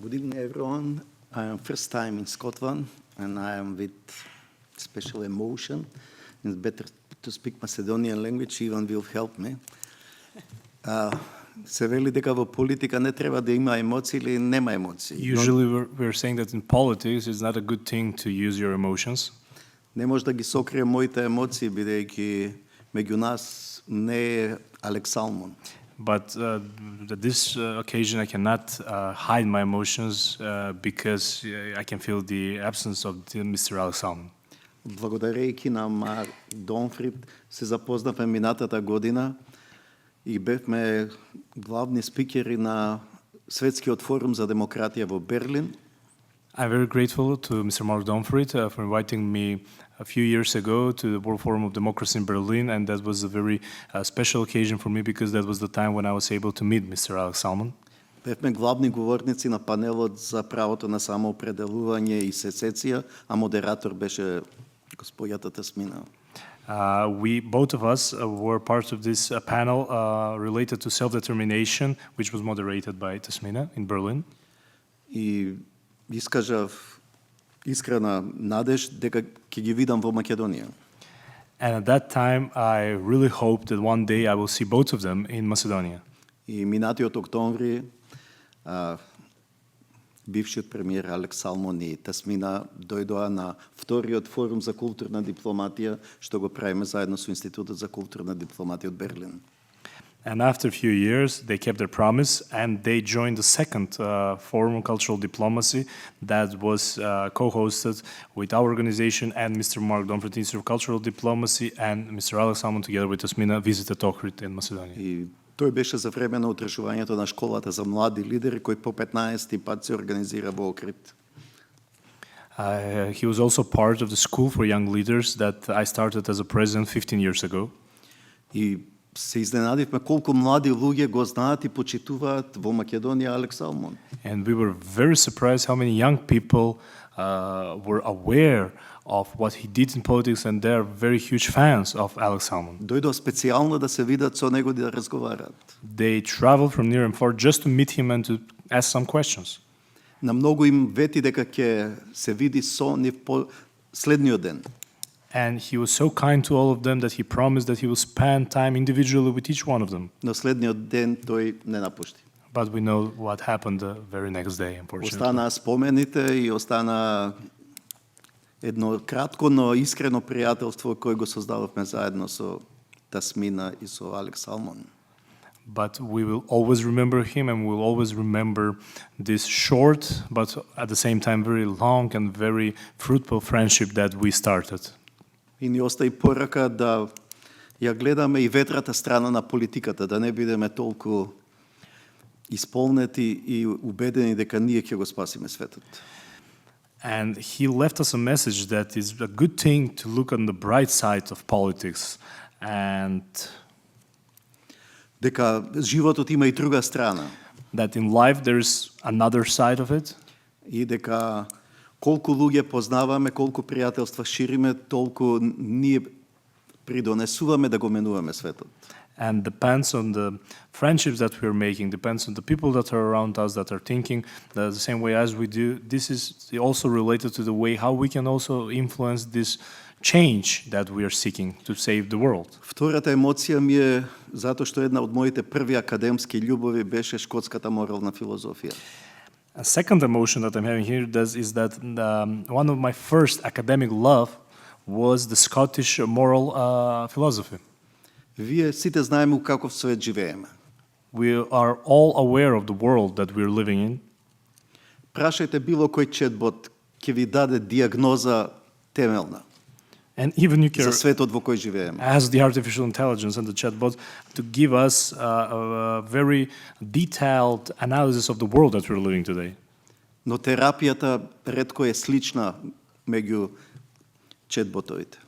Good evening, everyone. I am first time in Scotland, and I am with special emotion. It's better to speak Macedonian language, Ivan will help me. Се вели дека во политика не треба да има емоции или нема емоции. Usually we're saying that in politics it's not a good thing to use your emotions. Не може да ги сокрием моите емоции, бидејќи меѓу нас не е Алекс Салмон. But at this occasion I cannot hide my emotions because I can feel the absence of Mr. Alex Salmon. Благодарејќи на Мар Донфрид се запознавме минатата година и бевме главни спикери на Светскиот форум за демократија во Берлин. I'm very grateful to Mr. Mark Donfried for inviting me a few years ago to the World Forum of Democracy in Berlin, and that was a very special occasion for me because that was the time when I was able to meet Mr. Alex Salmon. Бевме главни говорници на панелот за правото на самоопределување и сецесија, а модератор беше господјата Тасмина. Both of us were part of this panel related to self-determination, which was moderated by Tasmina in Berlin. И искажав искрена надеж дека ќе ги видам во Македонија. And at that time, I really hoped that one day I will see both of them in Macedonia. И минатиот октомври бившиот премиер Алекс Салмон и Тасмина дојдоа на вториот форум за културна дипломатија, што го правиме заедно со Институтот за културна дипломатија од Берлин. And after a few years, they kept their promise and they joined the second Forum on Cultural Diplomacy that was co-hosted with our organization and Mr. Mark Donfried Institute of Cultural Diplomacy, and Mr. Alex Salmon together with Tasmina visited Ohrid in Macedonia. И тој беше за време на одржувањето на школата за млади лидери кој по 15 пат се организира во Ohrid. He was also part of the School for Young Leaders that I started as a president 15 years ago. И се изненадивме колку млади луѓе го знаат и почитуваат во Македонија Алекс Салмон. And we were very surprised how many young people were aware of what he did in politics, and they're very huge fans of Alex Salmon. Дојдоа специјално да се видат со него да разговараат. They traveled from near and far just to meet him and to ask some questions. На многу им вети дека ќе се види со нив по следниот ден. And he was so kind to all of them that he promised that he will spend time individually with each one of them. Но следниот ден тој не напушти. But we know what happened the very next day, unfortunately. Останаа спомените и остана едно кратко, но искрено пријателство кој го создававме заедно со Тасмина и со Алекс Салмон. But we will always remember him, and we'll always remember this short, but at the same time very long and very fruitful friendship that we started. И ни остаи порака да ја гледаме и ветрата страна на политиката, да не бидеме толку исполнети и убедени дека ние ќе го спасиме светот. And he left us a message that is a good thing to look on the bright side of politics, and дека животот има и друга страна. That in life there is another side of it. И дека колку луѓе познаваме, колку пријателства шириме, толку ние придонесуваме да го менуваме светот. And depends on the friendships that we're making, depends on the people that are around us that are thinking the same way as we do. This is also related to the way how we can also influence this change that we are seeking to save the world. Втората емоција ми е затоа што една од моите први академски љубови беше шкотската морална филозофија. A second emotion that I'm having here is that one of my first academic love was the Scottish moral philosophy. Вие сите знаеме у каков свет живееме. We are all aware of the world that we're living in. Прашајте било кој четбот ќе ви даде диагноза темелна. And even you can за светот во кој живееме. ask the artificial intelligence and the chatbot to give us a very detailed analysis of the world that we're living today. Но терапијата ретко е слична меѓу четботовите.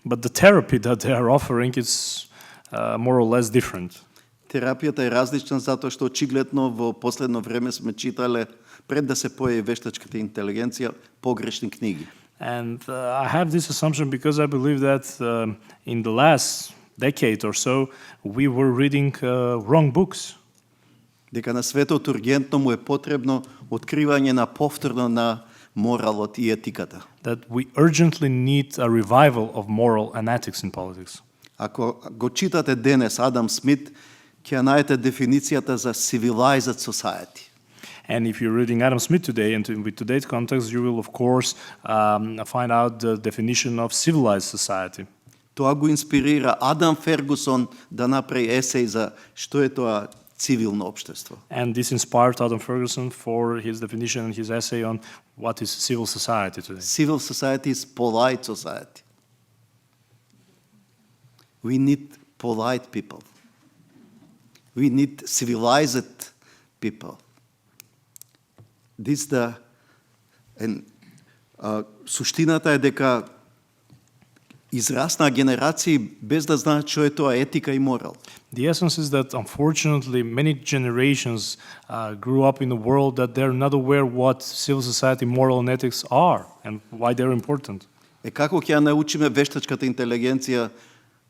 But the therapy that they are offering is more or less different. Терапијата е различна затоа што очигледно во последно време сме читале пред да се појави вештачката интелигенција погрешни книги. And I have this assumption because I believe that in the last decade or so we were reading wrong books. дека на светот ургентно му е потребно откривање на повторно на моралот и етиката. That we urgently need a revival of moral and ethics in politics. Ако го читате денес Адам Смит, ќе најдете дефиницијата за civilized society. And if you're reading Adam Smith today, and with today's context, you will, of course, find out the definition of civilized society. Тоа го инспирира Адам Фергусон да направи есеј за што е тоа цивилно општество. And this inspired Adam Ferguson for his definition and his essay on what is civil society today. Civil society is polite society. We need polite people. We need civilized people. Суштината е дека израсна генерации без да знаат што е тоа етика и морал. The essence is that, unfortunately, many generations grew up in a world that they're not aware what civil society, moral and ethics are and why they're important. Како ќе ја научиме вештачката интелигенција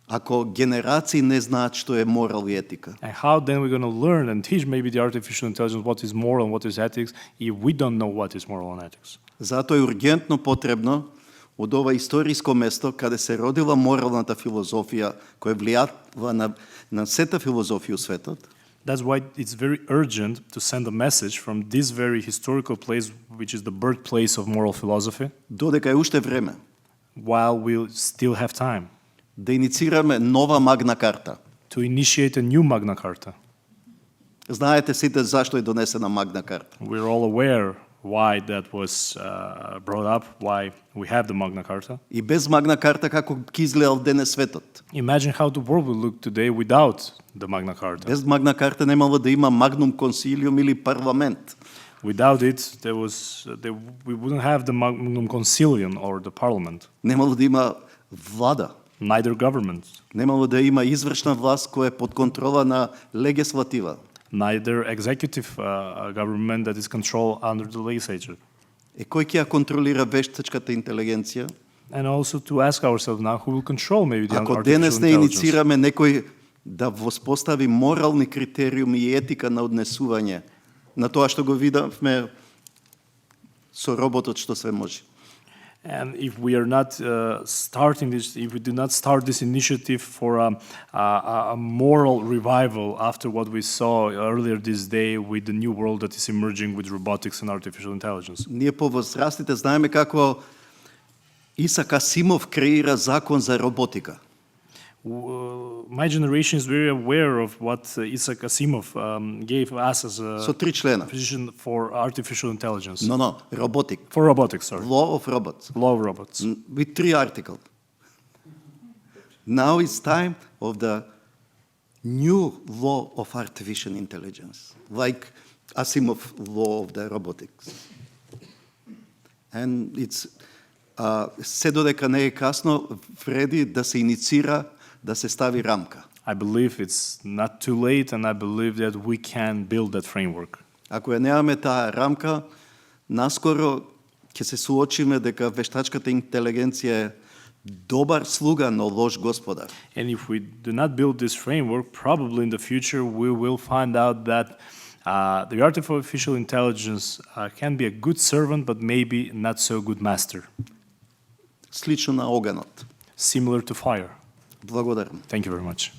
ако генерации не знаат што е морал и етика? And how then we're going to learn and teach maybe the artificial intelligence what is moral and what is ethics if we don't know what is moral and ethics? Затоа е ургентно потребно од ова историско место каде се родила моралната филозофија која влијава на сета филозофија у светот. That's why it's very urgent to send a message from this very historical place, which is the birthplace of moral philosophy, Додека е уште време while we still have time да иницираме нова магна карта. to initiate a new Magna Carta. Знаете сите зашто е донесена магна карта. We're all aware why that was brought up, why we have the Magna Carta. И без магна карта како ќе изгледал денес светот? Imagine how the world will look today without the Magna Carta. Без магна карта немало да има магнум консилиум или парламент. Without it, we wouldn't have the Magnum Concilium or the parliament, Немало да има влада. neither government, Немало да има извршна власт која е под контрола на легислатива. neither executive government that is controlled under the legislature. Кој ќе ја контролира вештачката интелигенција? And also to ask ourselves now who will control maybe the Ако artificial денес не intelligence. иницираме некој да воспостави морални критериуми и етика на однесување на тоа што го видавме со роботот што све може. And if we are not starting this, if we do not start this initiative for a moral revival after what we saw earlier this day with the new world that is emerging with robotics and artificial intelligence. Ние повозрастите знаеме како Исак Асимов креира закон за роботика. My generation is very aware of what Isaac Asimov gave us as Со a три члена. vision for artificial intelligence. No, robotic. For robotics, sorry. Law of robots. Law of robots. With 3 articles. Now it's time of the new law of artificial intelligence, like Asimov law of the robotics. And it's се додека не е касно, вреди да се иницира, да се стави рамка. I believe it's not too late, and I believe that we can build that framework. Ако ја немаме таа рамка, наскоро ќе се суочиме дека вештачката интелигенција е добар слуга, но лош господар. And if we do not build this framework, probably in the future we will find out that the artificial intelligence can be a good servant, but maybe not so good master, Слично на огнот. similar to fire. Благодарам. Thank you very much.